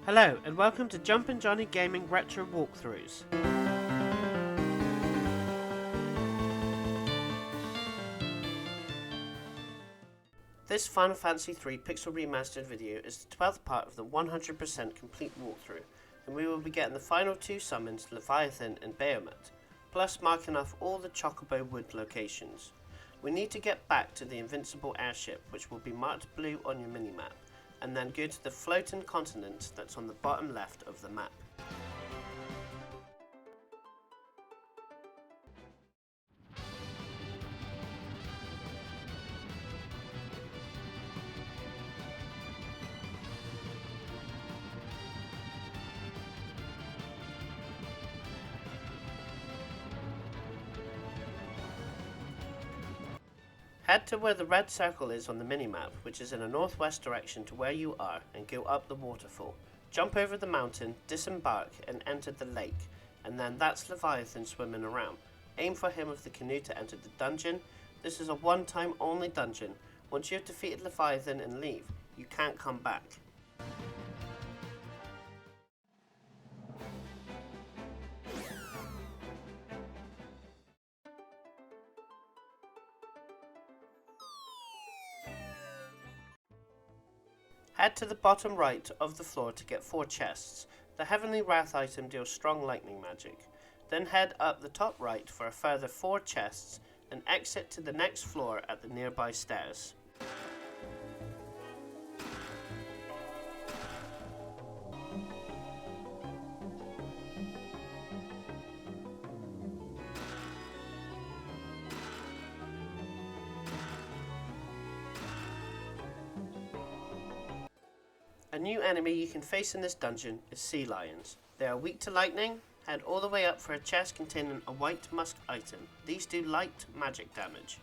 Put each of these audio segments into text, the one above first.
Hello and welcome to Jumpin' Johnny Gaming Retro Walkthroughs. This Final Fantasy III Pixel Remastered video is the 12th part of the 100% complete walkthrough, and we will be getting the final two summons, Leviathan and Bahamut, plus marking off all the Chocobo wood locations. We need to get back to the invincible airship, which will be marked blue on your minimap, and then go to the floating continent that's on the bottom left of the map. Head to where the red circle is on the minimap, which is in a northwest direction to where you are, and go up the waterfall. Jump over the mountain, disembark, and enter the lake, and then that's Leviathan swimming around. Aim for him with the canoe to enter the dungeon. This is a one-time only dungeon. Once you have defeated Leviathan and leave, you can't come back. Head to the bottom right of the floor to get 4 chests. The Heavenly Wrath item deals strong lightning magic. Then head up the top right for a further 4 chests and exit to the next floor at the nearby stairs. A new enemy you can face in this dungeon is sea lions. They are weak to lightning. Head all the way up for a chest containing a white musk item. These do light magic damage.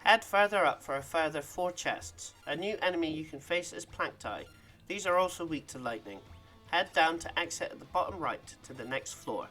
Head further up for a further 4 chests. A new enemy you can face is Planktai. These are also weak to lightning. Head down to exit at the bottom right to the next floor.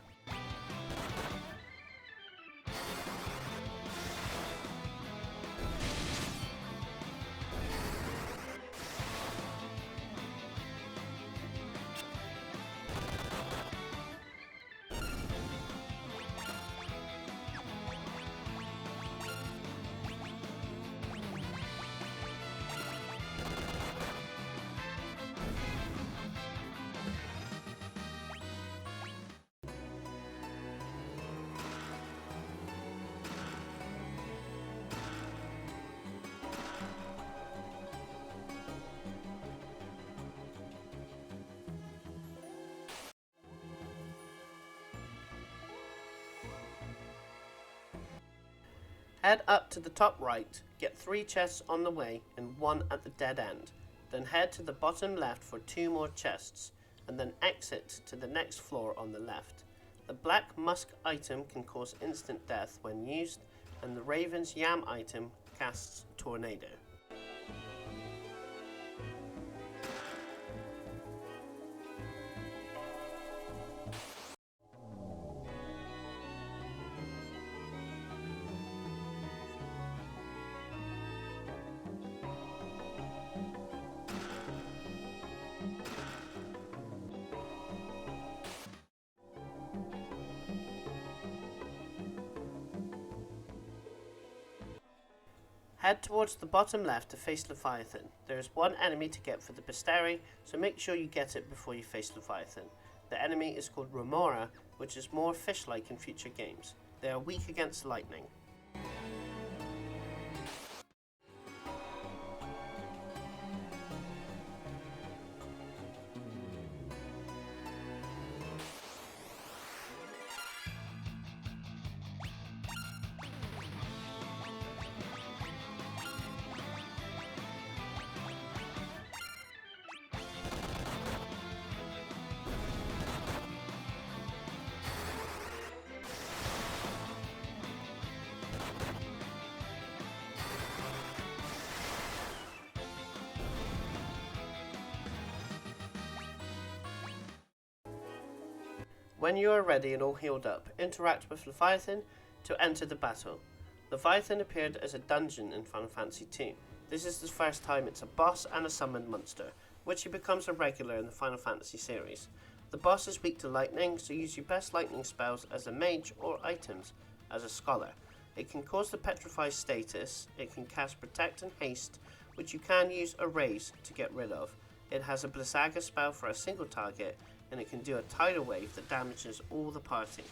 Head up to the top right, get 3 chests on the way and 1 at the dead end. Then head to the bottom left for 2 more chests, and then exit to the next floor on the left. The black musk item can cause instant death when used, and the Raven's yam item casts tornado. Head towards the bottom left to face Leviathan. There is 1 enemy to get for the bestiary, so make sure you get it before you face Leviathan. The enemy is called Remora, which is more fish-like in future games. They are weak against lightning. When you are ready and all healed up, interact with Leviathan to enter the battle. Leviathan appeared as a dungeon in Final Fantasy II. This is the first time it's a boss and a summoned monster, which he becomes a regular in the Final Fantasy series. The boss is weak to lightning, so use your best lightning spells as a mage or items as a scholar. It can cause the petrify status, it can cast protect and haste, which you can use erase to get rid of. It has a Blizzaga spell for a single target, and it can do a tidal wave that damages all the party.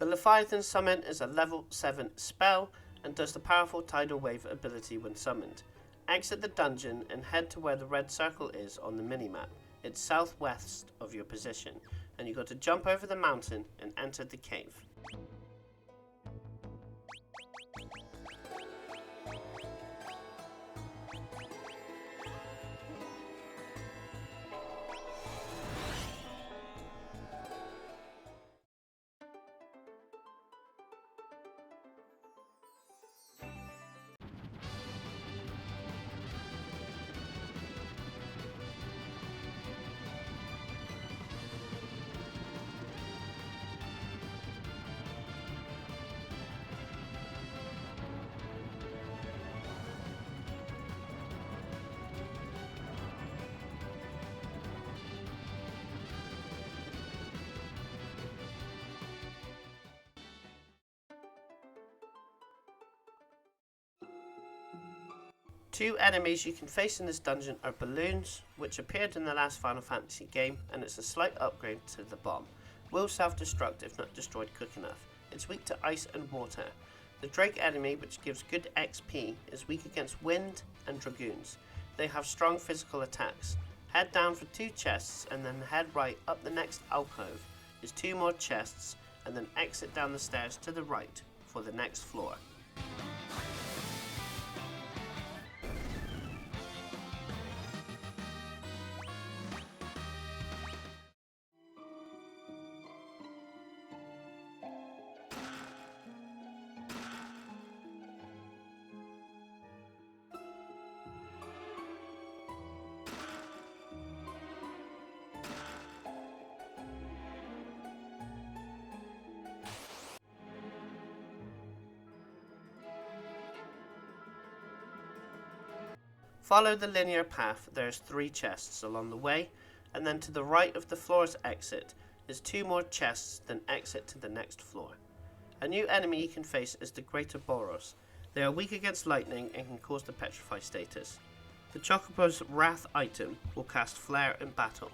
The Leviathan summon is a level 7 spell and does the powerful tidal wave ability when summoned. Exit the dungeon and head to where the red circle is on the minimap. It's southwest of your position, and you've got to jump over the mountain and enter the cave. Two enemies you can face in this dungeon are balloons, which appeared in the last Final Fantasy game, and it's a slight upgrade to the bomb. Will self-destruct if not destroyed quick enough. It's weak to ice and water. The Drake enemy, which gives good XP, is weak against wind and dragoons. They have strong physical attacks. Head down for 2 chests and then head right up the next alcove is 2 more chests, and then exit down the stairs to the right for the next floor. Follow the linear path. There's 3 chests along the way, and then to the right of the floor's exit is 2 more chests, then exit to the next floor. A new enemy you can face is the Greater Boros. They are weak against lightning and can cause the petrify status. The Chocobo's Wrath item will cast Flare in battle.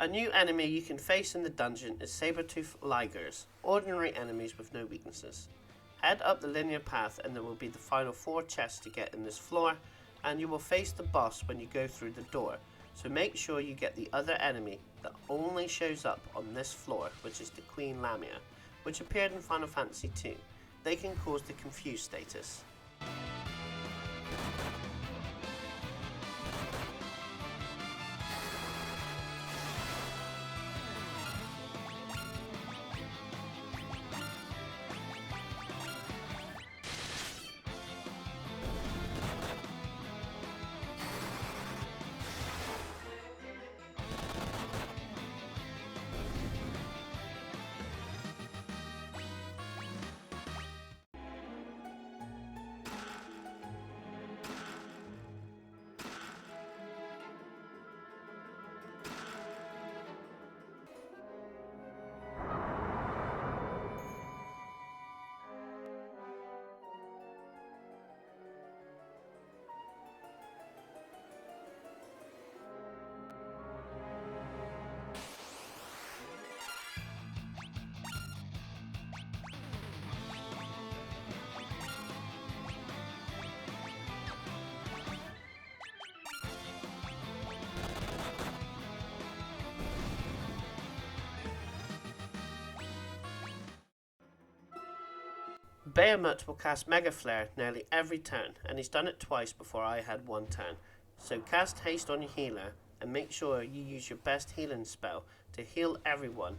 A new enemy you can face in the dungeon is saber-tooth ligers, ordinary enemies with no weaknesses. Head up the linear path and there will be the final 4 chests to get in this floor, and you will face the boss when you go through the door, so make sure you get the other enemy that only shows up on this floor, which is the Queen Lamia, which appeared in Final Fantasy II. They can cause the confused status. Bahamut will cast Mega Flare nearly every turn, and he's done it twice before I had 1 turn. So cast haste on your healer, and make sure you use your best healing spell to heal everyone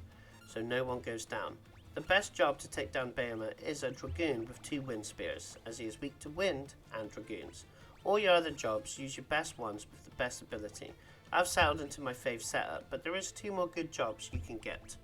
so no one goes down. The best job to take down Bahamut is a Dragoon with 2 wind spears, as he is weak to wind and Dragoons. All your other jobs, use your best ones with the best ability. I've settled into my fave setup, but there is 2 more good jobs you can get.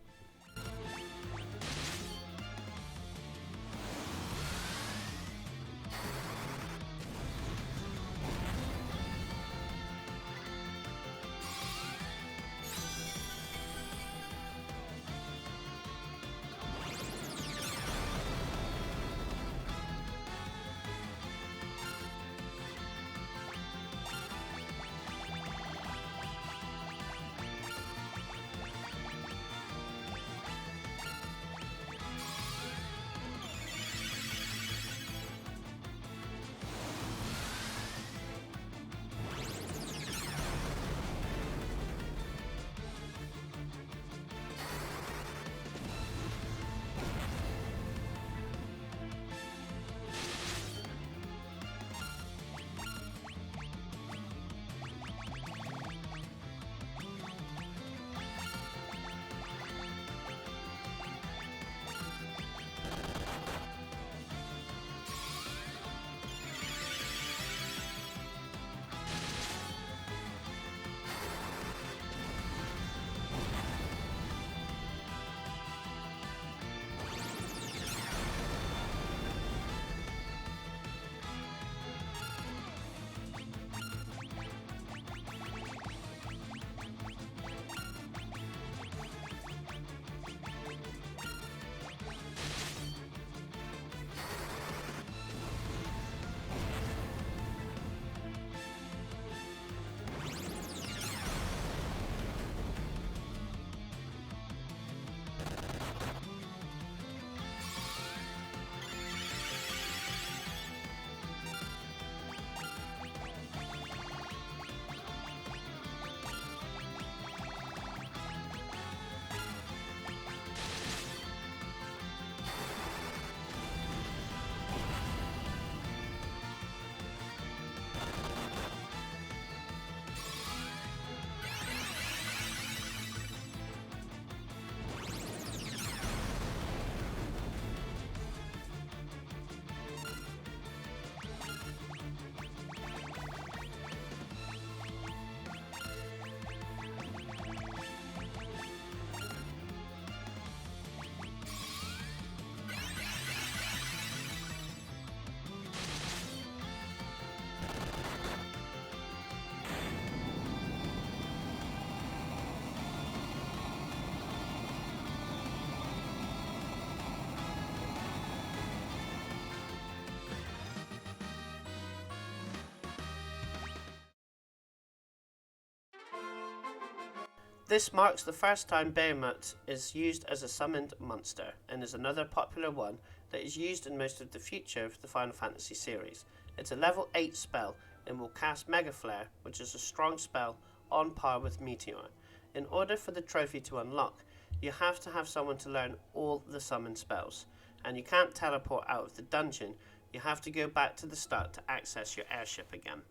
This marks the first time Bahamut is used as a summoned monster, and is another popular one that is used in most of the future of the Final Fantasy series. It's a level 8 spell and will cast Mega Flare, which is a strong spell on par with Meteor. In order for the trophy to unlock, you have to have someone to learn all the summon spells, and you can't teleport out of the dungeon. You have to go back to the start to access your airship again.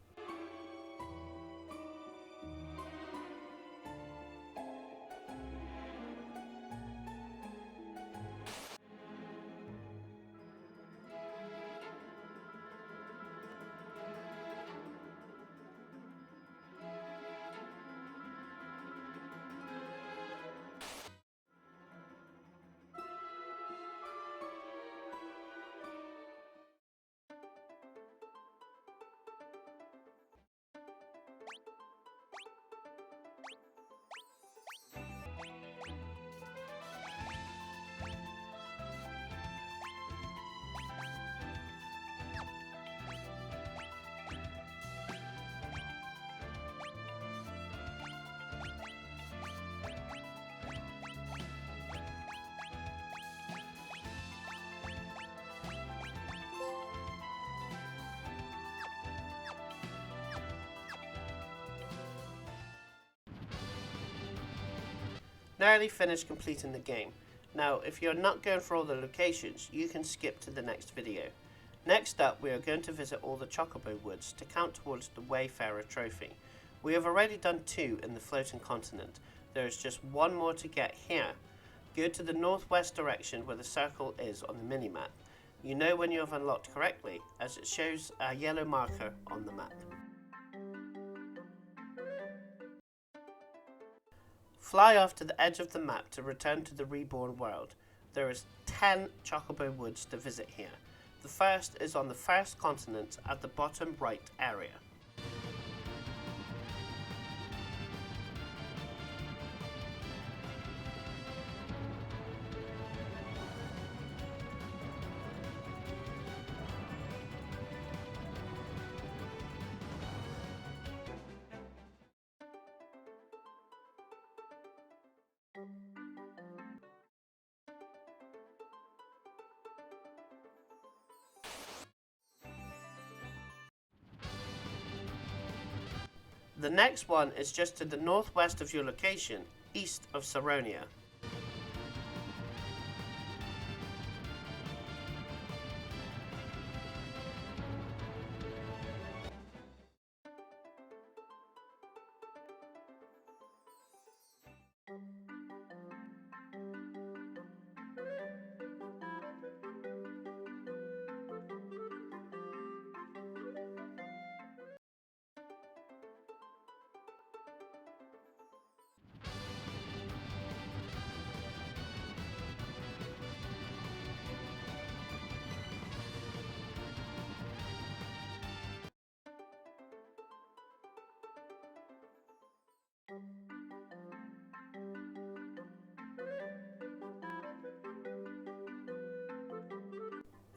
Nearly finished completing the game. Now, if you're not going for all the locations, you can skip to the next video. Next up, we are going to visit all the Chocobo woods to count towards the Wayfarer trophy. We have already done 2 in the floating continent. There is just 1 more to get here. Go to the northwest direction where the circle is on the minimap. You know when you have unlocked correctly, as it shows a yellow marker on the map. Fly off to the edge of the map to return to the reborn world. There is 10 Chocobo woods to visit here. The first is on the first continent at the bottom right area. The next one is just to the northwest of your location, east of Saronia.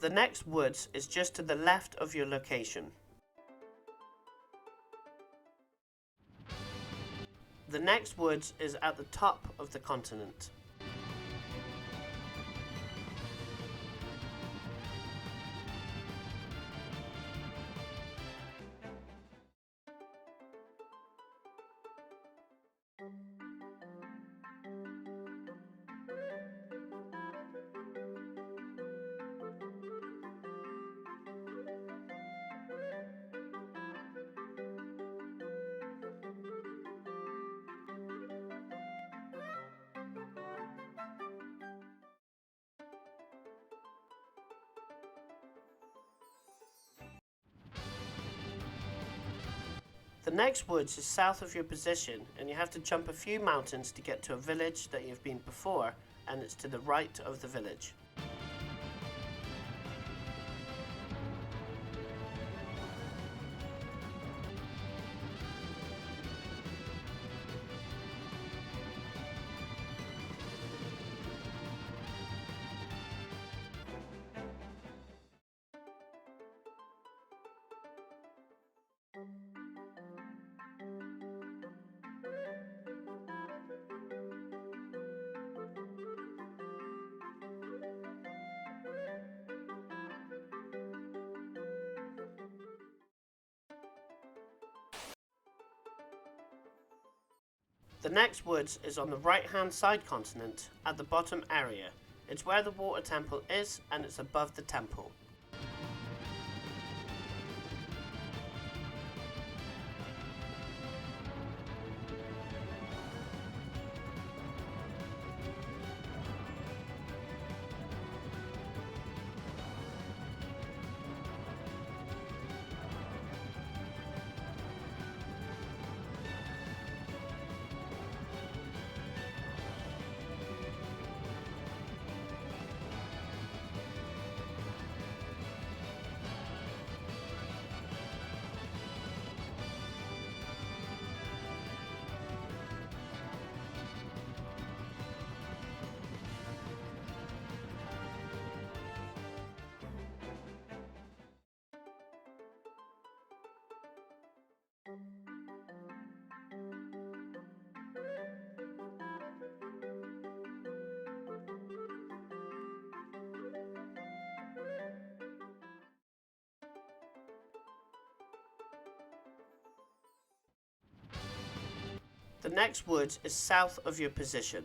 The next woods is just to the left of your location. The next woods is at the top of the continent. The next woods is south of your position, and you have to jump a few mountains to get to a village that you've been before, and it's to the right of the village. The next woods is on the right hand side continent at the bottom area. It's where the water temple is and it's above the temple. The next woods is south of your position.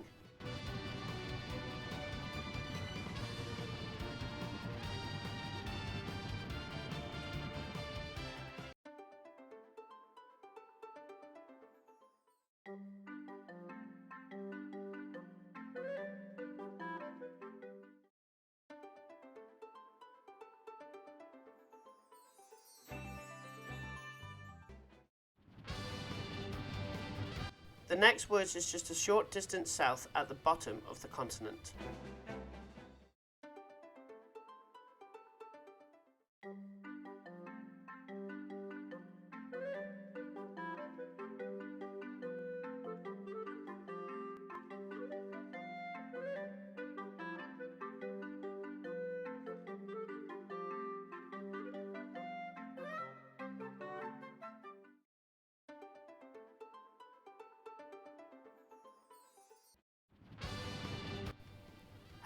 The next woods is just a short distance south at the bottom of the continent.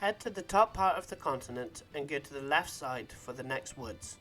Head to the top part of the continent and go to the left side for the next woods.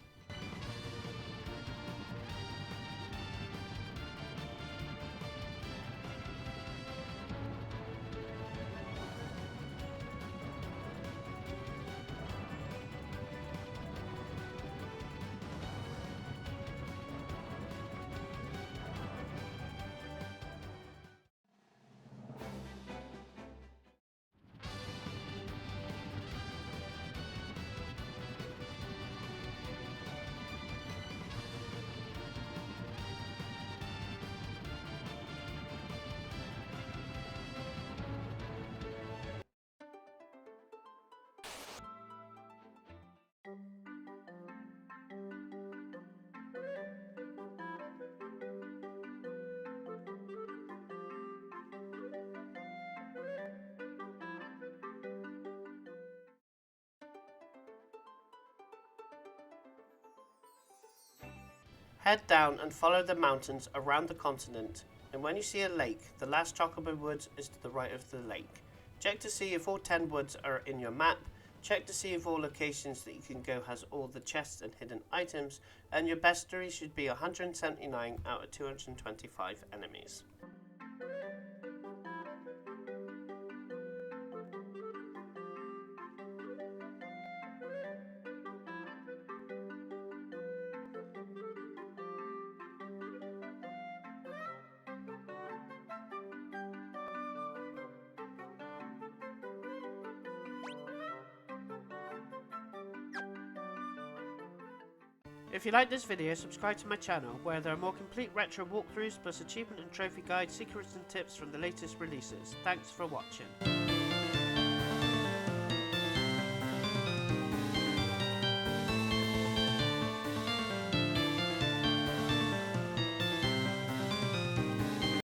Head down and follow the mountains around the continent, and when you see a lake, the last Chocobo woods is to the right of the lake. Check to see if all 10 woods are in your map, check to see if all locations that you can go has all the chests and hidden items, and your bestiary should be 179 out of 225 enemies. If you like this video, subscribe to my channel, where there are more complete retro walkthroughs plus achievement and trophy guides, secrets and tips from the latest releases. Thanks for watching.